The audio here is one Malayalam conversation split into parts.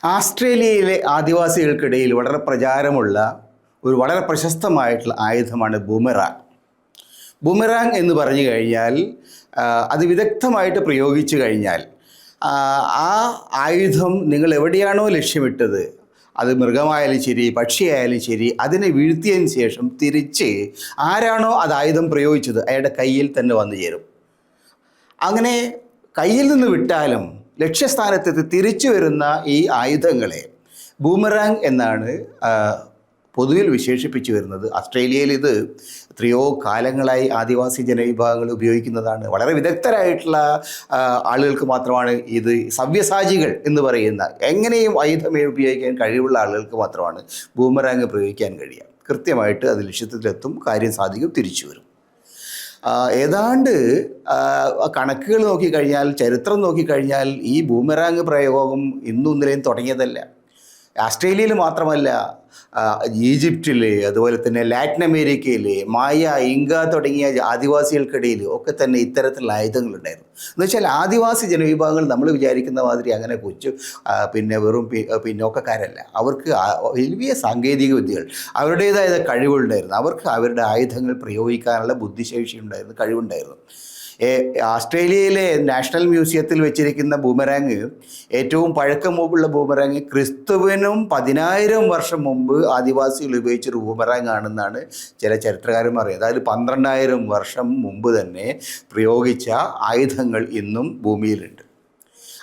ആസ്ട്രേലിയയിലെ ആദിവാസികൾക്കിടയിൽ വളരെ പ്രചാരമുള്ള വളരെ പ്രശസ്തമായിട്ടുള്ള ആയുധമാണ് ബൂമറാങ്. ബൂമറാങ് എന്ന് പറഞ്ഞു കഴിഞ്ഞാൽ അത് വിദഗ്ധമായിട്ട് പ്രയോഗിച്ചു കഴിഞ്ഞാൽ ആ ആയുധം നിങ്ങൾ എവിടെയാണോ ലക്ഷ്യമിട്ടത്, അത് മൃഗമായാലും ശരി പക്ഷിയായാലും ശരി, അതിനെ വീഴ്ത്തിയതിന് ശേഷം തിരിച്ച് ആരാണോ അത് ആയുധം പ്രയോഗിച്ചത് അയാളുടെ കയ്യിൽ തന്നെ വന്നു ചേരും. അങ്ങനെ കയ്യിൽ നിന്ന് വിട്ടാലും ലക്ഷ്യസ്ഥാനത്തെത്തി തിരിച്ചു വരുന്ന ഈ ആയുധങ്ങളെ ബൂമറാങ് എന്നാണ് പൊതുവിൽ വിശേഷിപ്പിച്ചു വരുന്നത്. ഓസ്ട്രേലിയയിൽ ഇത് എത്രയോ കാലങ്ങളായി ആദിവാസി ജനവിഭാഗങ്ങൾ ഉപയോഗിക്കുന്നതാണ്. വളരെ വിദഗ്ധരായിട്ടുള്ള ആളുകൾക്ക് മാത്രമാണ് ഇത്, സവ്യസാചികൾ എന്ന് പറയുന്ന എങ്ങനെയും ആയുധം ഉപയോഗിക്കാൻ കഴിവുള്ള ആളുകൾക്ക് മാത്രമാണ് ബൂമറാങ് പ്രയോഗിക്കാൻ കഴിയുക. കൃത്യമായിട്ട് അത് ലക്ഷ്യത്തിലെത്തും, കാര്യം സാധിക്കും, തിരിച്ചു വരും. ഏതാണ്ട് കണക്കുകൾ നോക്കിക്കഴിഞ്ഞാൽ, ചരിത്രം നോക്കിക്കഴിഞ്ഞാൽ ഈ ബൂമറാങ് പ്രയോഗം ഇന്നും ഇന്നലെയും തുടങ്ങിയതല്ല. ഓസ്ട്രേലിയയിൽ മാത്രമല്ല, ഈജിപ്തിൽ, അതുപോലെ തന്നെ ലാറ്റിൻ അമേരിക്കയിൽ, മായ, ഇങ്ക തുടങ്ങിയ ആദിവാസികൾക്കിടയിൽ ഒക്കെ തന്നെ ഇത്തരത്തിലുള്ള ആയുധങ്ങളുണ്ടായിരുന്നു. എന്ന് വെച്ചാൽ ആദിവാസി ജനവിഭാഗങ്ങൾ നമ്മൾ വിചാരിക്കുന്ന മാതിരി അങ്ങനെ വെറും പിന്നോക്കക്കാരല്ല. അവർക്ക് വലിയ സാങ്കേതിക വിദ്യകൾ, അവരുടേതായ കഴിവുണ്ടായിരുന്നു. അവർക്ക് അവരുടെ ആയുധങ്ങൾ പ്രയോഗിക്കാനുള്ള ബുദ്ധിശേഷി ഉണ്ടായിരുന്നു, കഴിവുണ്ടായിരുന്നു. ഓസ്ട്രേലിയയിലെ നാഷണൽ മ്യൂസിയത്തിൽ വെച്ചിരിക്കുന്ന ബൂമറാങ്, ഏറ്റവും പഴക്കമുള്ള ബൂമറാങ് ക്രിസ്തുവിനും 10,000 വർഷം മുമ്പ് ആദിവാസികൾ ഉപയോഗിച്ചൊരു ബൂമറാങ് ആണെന്നാണ് ചില ചരിത്രകാരന്മാർ പറയുന്നത്. അതായത് 12,000 വർഷം മുമ്പ് തന്നെ പ്രയോഗിച്ച ആയുധങ്ങൾ ഇന്നും ഭൂമിയിലുണ്ട്.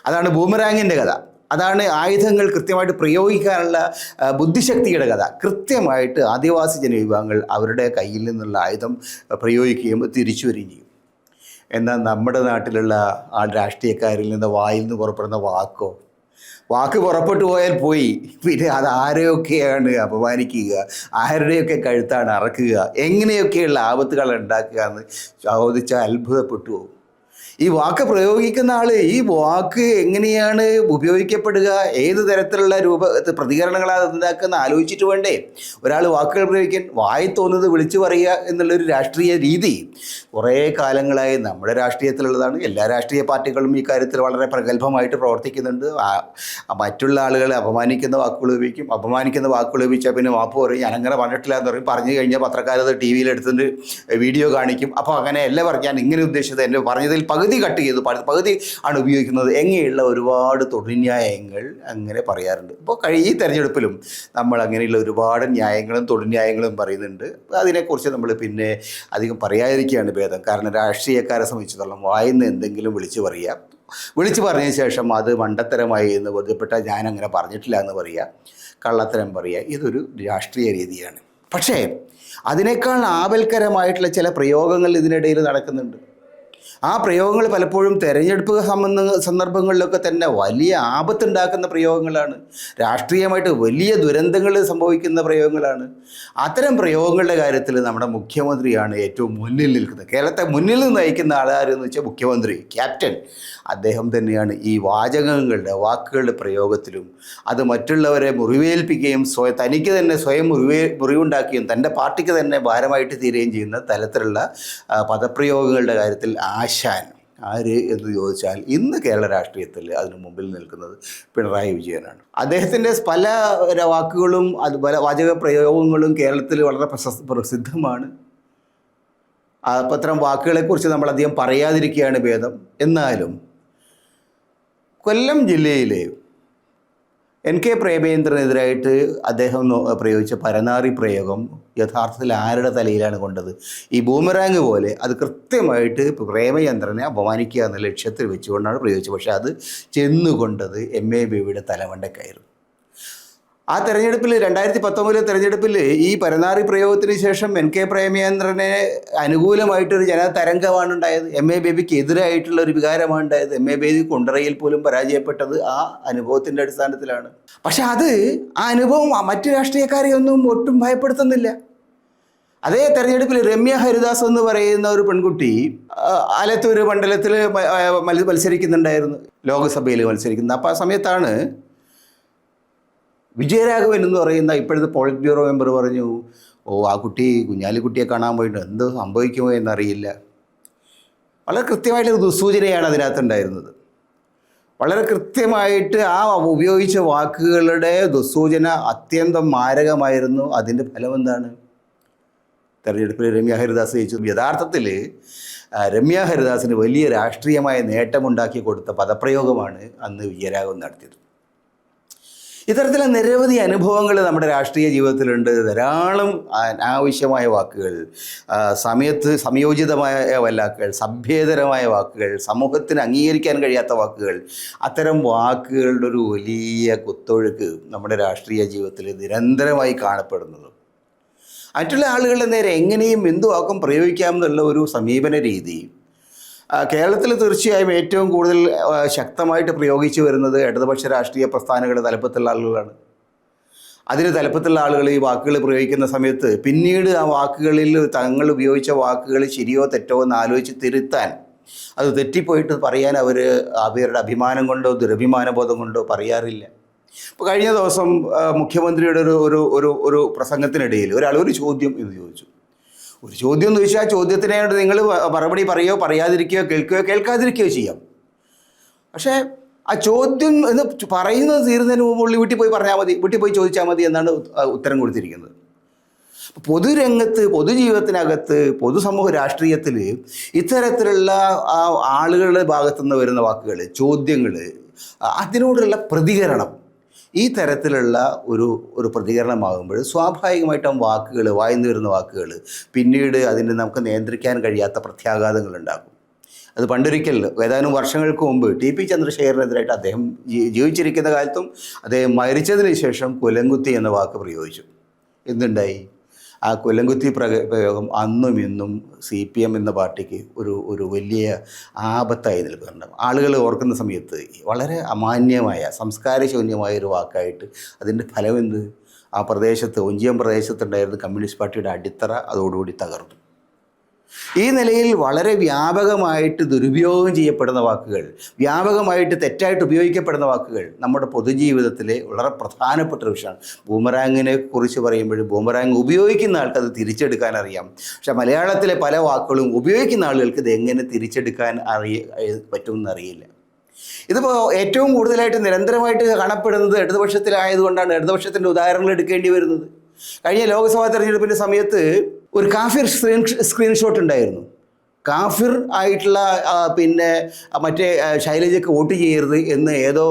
അതാണ് ബൂമറാങ്ങിൻ്റെ കഥ. അതാണ് ആയുധങ്ങൾ കൃത്യമായിട്ട് പ്രയോഗിക്കാനുള്ള ബുദ്ധിശക്തിയുടെ കഥ. കൃത്യമായിട്ട് ആദിവാസി ജനവിഭാഗങ്ങൾ അവരുടെ കയ്യിൽ നിന്നുള്ള ആയുധം പ്രയോഗിക്കുകയും തിരിച്ചു വരികയും ചെയ്യും. എന്നാൽ നമ്മുടെ നാട്ടിലുള്ള രാഷ്ട്രീയക്കാരിൽ നിന്ന് വായിൽ നിന്ന് പുറപ്പെടുന്ന വാക്ക് പുറപ്പെട്ടു പോയാൽ പോയി. പിന്നെ അത് ആരെയൊക്കെയാണ് അപമാനിക്കുക, ആരുടെയൊക്കെ കഴുത്താണ് അറക്കുക, എങ്ങനെയൊക്കെയുള്ള ആപത്തുകൾ ഉണ്ടാക്കുക എന്ന് ചോദിച്ചാൽ അത്ഭുതപ്പെട്ടു പോകും. ഈ വാക്ക് പ്രയോഗിക്കുന്ന ആൾ ഈ വാക്ക് എങ്ങനെയാണ് ഉപയോഗിക്കപ്പെടുക, ഏത് തരത്തിലുള്ള പ്രതികരണങ്ങളാണ് ഉണ്ടാക്കുന്ന ആലോചിച്ചിട്ട് വേണ്ടേ ഒരാൾ വാക്കുകൾ പ്രയോഗിക്കാൻ? വായി തോന്നുന്നത് വിളിച്ചു പറയുക എന്നുള്ളൊരു രാഷ്ട്രീയ രീതി കുറേ കാലങ്ങളായി നമ്മുടെ രാഷ്ട്രീയത്തിലുള്ളതാണ്. എല്ലാ രാഷ്ട്രീയ പാർട്ടികളും ഈ കാര്യത്തിൽ വളരെ പ്രഗത്ഭമായിട്ട് പ്രവർത്തിക്കുന്നുണ്ട്. മറ്റുള്ള ആളുകളെ അപമാനിക്കുന്ന വാക്കുകൾ ഉപയോഗിക്കും. അപമാനിക്കുന്ന വാക്കുകൾ ഉപയോഗിച്ചാൽ പിന്നെ മാപ്പ് പറയും, ഞാനങ്ങനെ പറഞ്ഞിട്ടില്ല എന്ന് പറയും. പറഞ്ഞു കഴിഞ്ഞാൽ പത്രക്കാരത് ടി വിയിൽ എടുത്തിട്ട് വീഡിയോ കാണിക്കും. അപ്പോൾ അങ്ങനെ അല്ല ഞാൻ ഇങ്ങനെ ഉദ്ദേശിച്ചത്, എന്നെ പറഞ്ഞതിൽ പകുതി കട്ട് ചെയ്തു, പകുതി ആണ് ഉപയോഗിക്കുന്നത്, എങ്ങനെയുള്ള ഒരുപാട് തൊഴിൽന്യായങ്ങൾ അങ്ങനെ പറയാറുണ്ട്. ഇപ്പോൾ ഈ തെരഞ്ഞെടുപ്പിലും നമ്മൾ അങ്ങനെയുള്ള ഒരുപാട് ന്യായങ്ങളും തൊഴിൽന്യായങ്ങളും പറയുന്നുണ്ട്. അതിനെക്കുറിച്ച് നമ്മൾ പിന്നെ അധികം പറയാതിരിക്കുകയാണ് ഭേദം. കാരണം രാഷ്ട്രീയക്കാരെ സംബന്ധിച്ചിടത്തോളം വായിന്ന് എന്തെങ്കിലും വിളിച്ചു പറഞ്ഞതിന് ശേഷം അത് മണ്ടത്തരമായി എന്ന് ബോധ്യപ്പെട്ടാൽ ഞാൻ അങ്ങനെ പറഞ്ഞിട്ടില്ല എന്ന് പറയുക, കള്ളത്തരം പറയുക, ഇതൊരു രാഷ്ട്രീയ രീതിയാണ്. പക്ഷേ അതിനേക്കാൾ ആപൽക്കരമായിട്ടുള്ള ചില പ്രയോഗങ്ങൾ ഇതിനിടയിൽ നടക്കുന്നുണ്ട്. ആ പ്രയോഗങ്ങൾ പലപ്പോഴും തെരഞ്ഞെടുപ്പ് സന്ദർഭങ്ങളിലൊക്കെ തന്നെ വലിയ ആപത്തുണ്ടാക്കുന്ന പ്രയോഗങ്ങളാണ്. രാഷ്ട്രീയമായിട്ട് വലിയ ദുരന്തങ്ങൾ സംഭവിക്കുന്ന പ്രയോഗങ്ങളാണ്. അത്തരം പ്രയോഗങ്ങളുടെ കാര്യത്തിൽ നമ്മുടെ മുഖ്യമന്ത്രിയാണ് ഏറ്റവും മുന്നിൽ നിൽക്കുന്നത്. കേരളത്തെ മുന്നിൽ നിന്ന് നയിക്കുന്ന ആളാരെന്ന് വെച്ചാൽ മുഖ്യമന്ത്രി, ക്യാപ്റ്റൻ. അദ്ദേഹം തന്നെയാണ് ഈ വാക്കുകളുടെ പ്രയോഗത്തിലും അത് മറ്റുള്ളവരെ മുറിവേൽപ്പിക്കുകയും തനിക്ക് തന്നെ സ്വയം മുറിവുണ്ടാക്കുകയും തൻ്റെ പാർട്ടിക്ക് തന്നെ ഭാരമായിട്ട് തീരുകയും ചെയ്യുന്ന തരത്തിലുള്ള പദപ്രയോഗങ്ങളുടെ കാര്യത്തിൽ ആശാൻ ആര് എന്ന് ചോദിച്ചാൽ ഇന്ന് കേരള രാഷ്ട്രീയത്തിൽ അതിന് മുമ്പിൽ നിൽക്കുന്നത് പിണറായി വിജയനാണ്. അദ്ദേഹത്തിൻ്റെ പല വാക്കുകളും പല വാചക പ്രയോഗങ്ങളും കേരളത്തിൽ വളരെ പ്രസിദ്ധമാണ്. അത്തരം വാക്കുകളെക്കുറിച്ച് നമ്മളധികം പറയാതിരിക്കുകയാണ് ഭേദം. എന്നാലും കൊല്ലം ജില്ലയിലെ NK പ്രേമേന്ദ്രനെതിരായിട്ട് അദ്ദേഹം പ്രയോഗിച്ച പരനാറി പ്രയോഗം യഥാർത്ഥത്തിൽ ആരുടെ തലയിലാണ് കൊണ്ടത്? ഈ ബൂമറാങ് പോലെ അത് കൃത്യമായിട്ട് പ്രേമചന്ദ്രനെ അപമാനിക്കുക എന്ന ലക്ഷ്യത്തിൽ വെച്ചുകൊണ്ടാണ് പ്രയോഗിച്ചത്. പക്ഷേ അത് ചെന്നുകൊണ്ടത് MA ബേബിയുടെ തലമണ്ടയ്ക്കായിരുന്നു. ആ തെരഞ്ഞെടുപ്പിൽ 2019 തെരഞ്ഞെടുപ്പിൽ ഈ പരനാറി പ്രയോഗത്തിന് ശേഷം NK പ്രേമചന്ദ്രനെ അനുകൂലമായിട്ടൊരു ജനതരംഗമാണ് ഉണ്ടായത്. MA ബേബിക്ക് എതിരായിട്ടുള്ള ഒരു വികാരമാണ് ഉണ്ടായത്. MA ബേബി കുണ്ടറയിൽ പോലും പരാജയപ്പെട്ടത് ആ അനുഭവത്തിൻ്റെ അടിസ്ഥാനത്തിലാണ്. പക്ഷെ ആ അനുഭവം മറ്റു രാഷ്ട്രീയക്കാരെയൊന്നും ഒട്ടും ഭയപ്പെടുത്തുന്നില്ല. അതേ തെരഞ്ഞെടുപ്പിൽ രമ്യ ഹരിദാസ് എന്ന് പറയുന്ന ഒരു പെൺകുട്ടി ആലത്തൂർ മണ്ഡലത്തിൽ മത്സരിക്കുന്നുണ്ടായിരുന്നു, ലോക്സഭയിൽ മത്സരിക്കുന്നത്. അപ്പോൾ ആ സമയത്താണ് വിജയരാഘവൻ എന്ന് പറയുന്ന ഇപ്പോഴത്തെ പോളിറ്റ് ബ്യൂറോ മെമ്പർ പറഞ്ഞു, ആ കുട്ടി കുഞ്ഞാലിക്കുട്ടിയെ കാണാൻ പോയിട്ട് എന്ത് സംഭവിക്കുമോ എന്നറിയില്ല. വളരെ കൃത്യമായിട്ടൊരു ദുസ്സൂചനയാണ് അതിനകത്തുണ്ടായിരുന്നത്. വളരെ കൃത്യമായിട്ട് ആ ഉപയോഗിച്ച വാക്കുകളുടെ ദുസ്സൂചന അത്യന്തം മാരകമായിരുന്നു. അതിൻ്റെ ഫലം എന്താണ്? തെരഞ്ഞെടുപ്പിൽ രമ്യ ഹരിദാസ് ജയിച്ചു. യഥാർത്ഥത്തിൽ രമ്യ ഹരിദാസിന് വലിയ രാഷ്ട്രീയമായ നേട്ടമുണ്ടാക്കി കൊടുത്ത പദപ്രയോഗമാണ് അന്ന് വിജയരാഘവൻ നടത്തിയത്. ഇത്തരത്തിലുള്ള നിരവധി അനുഭവങ്ങൾ നമ്മുടെ രാഷ്ട്രീയ ജീവിതത്തിലുണ്ട്. ധാരാളം അനാവശ്യമായ വാക്കുകൾ, സംയോജിതമായ വാക്കുകൾ, സഭ്യേതരമായ വാക്കുകൾ, സമൂഹത്തിന് അംഗീകരിക്കാൻ കഴിയാത്ത വാക്കുകൾ, അത്തരം വാക്കുകളുടെ ഒരു വലിയ കുത്തൊഴുക്ക് നമ്മുടെ രാഷ്ട്രീയ ജീവിതത്തിൽ നിരന്തരമായി കാണപ്പെടുന്നത്. മറ്റുള്ള ആളുകളുടെ നേരെ എങ്ങനെയും എന്തു വാക്കും പ്രയോഗിക്കാമെന്നുള്ള ഒരു സമീപന രീതി കേരളത്തിൽ തീർച്ചയായും ഏറ്റവും കൂടുതൽ ശക്തമായിട്ട് പ്രയോഗിച്ചു വരുന്നത് ഇടതുപക്ഷ രാഷ്ട്രീയ പ്രസ്ഥാനങ്ങളുടെ തലപ്പത്തുള്ള ആളുകളാണ്. അതിന് തലപ്പത്തുള്ള ആളുകൾ ഈ വാക്കുകൾ പ്രയോഗിക്കുന്ന സമയത്ത് പിന്നീട് ആ വാക്കുകളിൽ തങ്ങൾ ഉപയോഗിച്ച വാക്കുകൾ ശരിയോ തെറ്റോ എന്ന് ആലോചിച്ച് തിരുത്താൻ, അത് തെറ്റിപ്പോയിട്ട് പറയാൻ അവരുടെ അഭിമാനം കൊണ്ടോ ദുരഭിമാനബോധം കൊണ്ടോ പറയാറില്ല. ഇപ്പോൾ കഴിഞ്ഞ ദിവസം മുഖ്യമന്ത്രിയുടെ ഒരു പ്രസംഗത്തിനിടയിൽ ഒരാൾ ഒരു ചോദ്യം എന്ന് ചോദിച്ചു. ഒരു ചോദ്യം എന്ന് ചോദിച്ചാൽ ആ ചോദ്യത്തിനെ നിങ്ങൾ മറുപടി പറയുകയോ പറയാതിരിക്കുകയോ കേൾക്കാതിരിക്കുകയോ ചെയ്യാം. പക്ഷേ ആ ചോദ്യം എന്ന് പറയുന്നത് തീരുന്നതിന് മുമ്പ് വീട്ടിൽ പോയി പറഞ്ഞാൽ മതി, വീട്ടിൽ പോയി ചോദിച്ചാൽ മതി എന്നാണ് ഉത്തരം കൊടുത്തിരിക്കുന്നത്. പൊതുരംഗത്ത്, പൊതുജീവിതത്തിനകത്ത്, പൊതുസമൂഹ രാഷ്ട്രീയത്തിൽ ഇത്തരത്തിലുള്ള ആളുകളുടെ ഭാഗത്തുനിന്ന് വരുന്ന വാക്കുകൾ, ചോദ്യങ്ങൾ, അതിനോടുള്ള പ്രതികരണം ഈ തരത്തിലുള്ള ഒരു പ്രതികരണമാകുമ്പോൾ സ്വാഭാവികമായിട്ടും വാക്കുകൾ, വായിന്ന് വരുന്ന വാക്കുകൾ പിന്നീട് അതിന് നമുക്ക് നിയന്ത്രിക്കാൻ കഴിയാത്ത പ്രത്യാഘാതങ്ങളുണ്ടാകും. അത് പണ്ടൊരിക്കൽ ഏതാനും വർഷങ്ങൾക്ക് മുമ്പ് ടി.പി. ചന്ദ്രശേഖരനെതിരായിട്ട് അദ്ദേഹം ജീവിച്ചിരിക്കുന്ന കാലത്തും അദ്ദേഹം മരിച്ചതിന് ശേഷം കൊലങ്കുത്തി എന്ന വാക്ക് പ്രയോഗിച്ചു. എന്തുണ്ടായി? ആ കൊലങ്കുത്തി പ്രയോഗം അന്നും ഇന്നും CPM എന്ന പാർട്ടിക്ക് ഒരു വലിയ ആപത്തായി നിൽക്കുന്നുണ്ട്. ആളുകൾ ഓർക്കുന്ന സമയത്ത് വളരെ അമാന്യമായ, സംസ്കാരശൂന്യമായ ഒരു വാക്കായിട്ട് അതിൻ്റെ ഫലം എന്ത്? ആ പ്രദേശത്ത്, ഒഞ്ചിയം പ്രദേശത്തുണ്ടായിരുന്ന കമ്മ്യൂണിസ്റ്റ് പാർട്ടിയുടെ അടിത്തറ അതോടുകൂടി തകർന്നു. ഈ നിലയിൽ വളരെ വ്യാപകമായിട്ട് ദുരുപയോഗം ചെയ്യപ്പെടുന്ന വാക്കുകൾ, വ്യാപകമായിട്ട് തെറ്റായിട്ട് ഉപയോഗിക്കപ്പെടുന്ന വാക്കുകൾ നമ്മുടെ പൊതുജീവിതത്തിലെ വളരെ പ്രധാനപ്പെട്ട ഒരു വിഷയമാണ്. ബൂമറാങ്ങിനെ കുറിച്ച് പറയുമ്പോൾ ബൂമറാങ് ഉപയോഗിക്കുന്ന ആൾക്ക് അത് തിരിച്ചെടുക്കാൻ അറിയാം. പക്ഷെ മലയാളത്തിലെ പല വാക്കുകളും ഉപയോഗിക്കുന്ന ആളുകൾക്ക് ഇത് എങ്ങനെ തിരിച്ചെടുക്കാൻ പറ്റുമെന്ന് അറിയില്ല. ഇതിപ്പോൾ ഏറ്റവും കൂടുതലായിട്ട് നിരന്തരമായിട്ട് കാണപ്പെടുന്നത് ഇടതുപക്ഷത്തിലായതുകൊണ്ടാണ് ഇടതുപക്ഷത്തിൻ്റെ ഉദാഹരണങ്ങൾ എടുക്കേണ്ടി വരുന്നത്. കഴിഞ്ഞ ലോക്സഭാ തെരഞ്ഞെടുപ്പിൻ്റെ സമയത്ത് ഒരു കാഫിർ സ്ക്രീൻഷോട്ട് ഉണ്ടായിരുന്നു. കാഫിർ ആയിട്ടുള്ള മറ്റേ ശൈലജയ്ക്ക് വോട്ട് ചെയ്യരുത് എന്ന് ഏതോ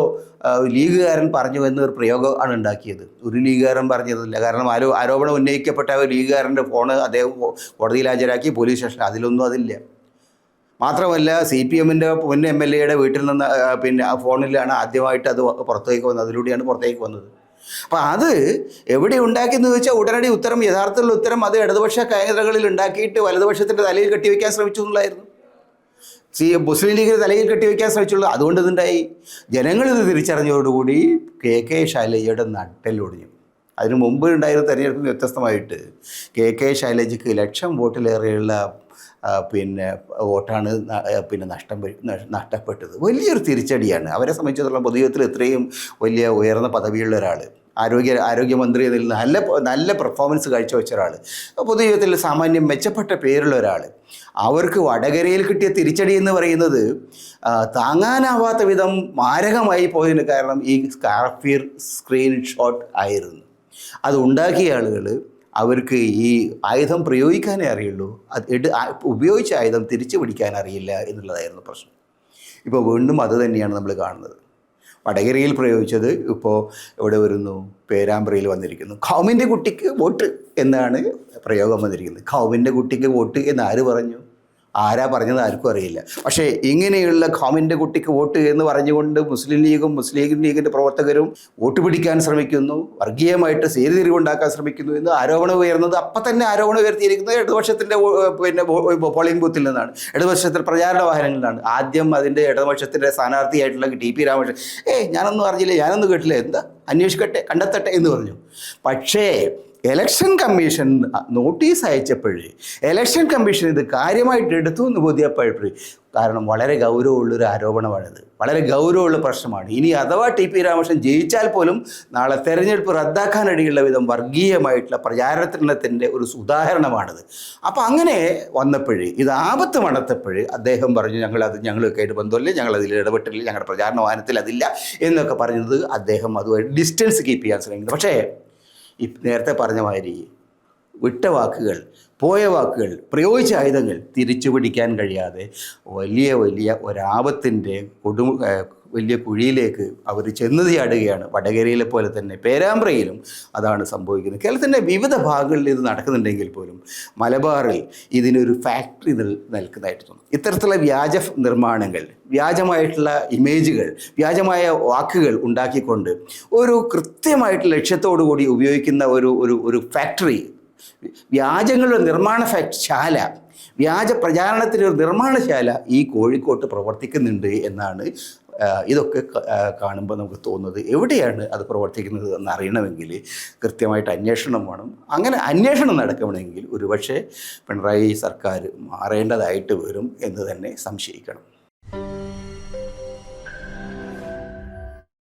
ലീഗുകാരൻ പറഞ്ഞു എന്നൊരു പ്രയോഗമാണ് ഉണ്ടാക്കിയത്. ഒരു ലീഗുകാരൻ പറഞ്ഞതില്ല. കാരണം ആരോപണം ഉന്നയിക്കപ്പെട്ട ഒരു ലീഗുകാരൻ്റെ ഫോണ് അദ്ദേഹം കോടതിയിൽ ഹാജരാക്കി, പോലീസ് സ്റ്റേഷൻ, അതിലൊന്നും അതില്ല. മാത്രമല്ല CPMൻ്റെ മുൻ MLAയുടെ വീട്ടിൽ നിന്ന് ആ ഫോണിലാണ് ആദ്യമായിട്ട് അത് പുറത്തേക്ക് വന്നത്. അതിലൂടെയാണ് പുറത്തേക്ക് വന്നത്. അപ്പോൾ അത് എവിടെ ഉണ്ടാക്കിയെന്ന് ചോദിച്ചാൽ ഉടനടി ഉത്തരം, യഥാർത്ഥത്തിലുള്ള ഉത്തരം അത് ഇടതുപക്ഷ കേന്ദ്രങ്ങളിൽ ഉണ്ടാക്കിയിട്ട് വലതുപക്ഷത്തിൻ്റെ തലയിൽ കെട്ടിവെക്കാൻ ശ്രമിച്ചു എന്നുള്ളായിരുന്നു. മുസ്ലിം ലീഗിൻ്റെ തലയിൽ കെട്ടിവെക്കാൻ ശ്രമിച്ചുള്ളൂ. അതുകൊണ്ട് ഇതുണ്ടായി. ജനങ്ങളിത് തിരിച്ചറിഞ്ഞതോടുകൂടി KK ശൈലജയുടെ നട്ടെല്ലൊടിഞ്ഞു. അതിനു മുമ്പ് ഉണ്ടായിരുന്ന തെരഞ്ഞെടുപ്പിന് വ്യത്യസ്തമായിട്ട് KK ശൈലജയ്ക്ക് 1,00,000 വോട്ടിലേറെയുള്ള വോട്ടാണ് നഷ്ടപ്പെട്ടത്. വലിയൊരു തിരിച്ചടിയാണ്. അവരെ സംബന്ധിച്ചിടത്തോളം പൊതുജീവിതത്തിൽ ഇത്രയും വലിയ ഉയർന്ന പദവിയുള്ള ഒരാൾ, ആരോഗ്യമന്ത്രി എന്നതിൽ നല്ല പെർഫോമൻസ് കാഴ്ചവെച്ച ഒരാൾ, പൊതുജീവിതത്തിൽ സാമാന്യം മെച്ചപ്പെട്ട പേരുള്ള ഒരാൾ, അവർക്ക് വടകരയിൽ കിട്ടിയ തിരിച്ചടി എന്ന് പറയുന്നത് താങ്ങാനാവാത്ത വിധം മാരകമായി പോയതിന് കാരണം ഈ കാഫിർ സ്ക്രീൻഷോട്ട് ആയിരുന്നു. അത് ഉണ്ടാക്കിയ ആളുകൾ, അവർക്ക് ഈ ആയുധം പ്രയോഗിക്കാനേ അറിയുള്ളൂ, ഉപയോഗിച്ച ആയുധം തിരിച്ചു പിടിക്കാൻ അറിയില്ല എന്നുള്ളതായിരുന്നു പ്രശ്നം. ഇപ്പോൾ വീണ്ടും അത് തന്നെയാണ് നമ്മൾ കാണുന്നത്. വടകരയിൽ പ്രയോഗിച്ചത് ഇപ്പോൾ എവിടെ വരുന്നു? പേരാമ്പ്രയിൽ വന്നിരിക്കുന്നു. ഖൗമിൻ്റെ കുട്ടിക്ക് വോട്ട് എന്നാണ് പ്രയോഗം വന്നിരിക്കുന്നത്. ഖൗമിൻ്റെ കുട്ടിക്ക് വോട്ട് എന്ന് ആര് പറഞ്ഞു? ആരാ പറഞ്ഞത് ആർക്കും അറിയില്ല. പക്ഷേ ഇങ്ങനെയുള്ള ഖൗമിൻ്റെ കുട്ടിക്ക് വോട്ട് എന്ന് പറഞ്ഞുകൊണ്ട് മുസ്ലിം ലീഗിൻ്റെ പ്രവർത്തകരും വോട്ട് പിടിക്കാൻ ശ്രമിക്കുന്നു, വർഗീയമായിട്ട് ചേരിതിരിവുണ്ടാക്കാൻ ശ്രമിക്കുന്നു എന്ന് ആരോപണം ഉയർന്നത്, അപ്പം തന്നെ ആരോപണം ഉയർത്തിയിരിക്കുന്നത് ഇടതുപക്ഷത്തിൻ്റെ പോളിംഗ് ബൂത്തിൽ നിന്നാണ്, ഇടതുപക്ഷത്തിൻ്റെ പ്രചാരണ വാഹനങ്ങളിലാണ്. ആദ്യം അതിൻ്റെ ഇടതുപക്ഷത്തിൻ്റെ സ്ഥാനാർത്ഥിയായിട്ടുള്ള TP രാമകൃഷ്ണൻ ഞാനൊന്നും അറിഞ്ഞില്ല, ഞാനൊന്നും കേട്ടില്ല, എന്താ അന്വേഷിക്കട്ടെ, കണ്ടെത്തട്ടെ എന്ന് പറഞ്ഞു. പക്ഷേ ഇലക്ഷൻ കമ്മീഷൻ നോട്ടീസ് അയച്ചപ്പോഴേ ഇലക്ഷൻ കമ്മീഷൻ ഇത് കാര്യമായിട്ട് എടുത്തു എന്ന് ബോധ്യപ്പോഴേ, കാരണം വളരെ ഗൗരവമുള്ളൊരു ആരോപണമാണിത്, വളരെ ഗൗരവമുള്ള പ്രശ്നമാണ്. ഇനി അഥവാ ടി പി രാമകൃഷ്ണൻ ജയിച്ചാൽ പോലും നാളെ തെരഞ്ഞെടുപ്പ് റദ്ദാക്കാനിടയുള്ള വിധം വർഗീയമായിട്ടുള്ള പ്രചാരണത്തിൻ്റെ ഒരു ഉദാഹരണമാണിത്. അപ്പോൾ അങ്ങനെ വന്നപ്പോഴേ, ഇത് ആപത്ത് മണത്തപ്പോഴേ അദ്ദേഹം പറഞ്ഞു ഞങ്ങളൊക്കെ ആയിട്ട് ബന്ധമില്ല, ഞങ്ങളതിൽ ഇടപെട്ടില്ല, ഞങ്ങളുടെ പ്രചാരണ വാഹനത്തിൽ അതില്ല എന്നൊക്കെ പറഞ്ഞത് അദ്ദേഹം അതുമായി ഡിസ്റ്റൻസ് കീപ്പ് ചെയ്യാൻ ശ്രമിക്കുന്നത്. പക്ഷേ ഈ നേരത്തെ പറഞ്ഞ മാതിരി വിട്ട വാക്കുകൾ, പോയ വാക്കുകൾ, പ്രയോഗിച്ച ആയുധങ്ങൾ തിരിച്ചു പിടിക്കാൻ കഴിയാതെ വലിയ വലിയ ഒരാപത്തിൻ്റെ വലിയ കുഴിയിലേക്ക് അവർ ചെന്ന് ചാടുകയാണ്. വടകരയിലെ പോലെ തന്നെ പേരാമ്പ്രയിലും അതാണ് സംഭവിക്കുന്നത്. കേരളത്തിൻ്റെ വിവിധ ഭാഗങ്ങളിൽ ഇത് നടക്കുന്നുണ്ടെങ്കിൽ പോലും മലബാറിൽ ഇതിനൊരു ഫാക്ടറി നിൽക്കുന്നതായിട്ട് തോന്നും. ഇത്തരത്തിലുള്ള വ്യാജ നിർമ്മാണങ്ങൾ, വ്യാജമായിട്ടുള്ള ഇമേജുകൾ, വ്യാജമായ വാക്കുകൾ ഉണ്ടാക്കിക്കൊണ്ട് ഒരു കൃത്യമായിട്ടുള്ള ലക്ഷ്യത്തോടു കൂടി ഉപയോഗിക്കുന്ന ഒരു ഫാക്ടറി, വ്യാജങ്ങളുടെ നിർമ്മാണ ശാല, വ്യാജ പ്രചാരണത്തിൻ്റെ ഒരു നിർമ്മാണശാല ഈ കോഴിക്കോട്ട് പ്രവർത്തിക്കുന്നുണ്ട് എന്നാണ് ഇതൊക്കെ കാണുമ്പോൾ നമുക്ക് തോന്നുന്നത്. എവിടെയാണ് അത് പ്രവർത്തിക്കുന്നത് എന്ന് അറിയണമെങ്കിൽ കൃത്യമായിട്ട് അന്വേഷണം വേണം. അങ്ങനെ അന്വേഷണം നടക്കണമെങ്കിൽ ഒരുപക്ഷെ പിണറായി സർക്കാർ മാറേണ്ടതായിട്ട് വരും എന്ന് തന്നെ സംശയിക്കണം.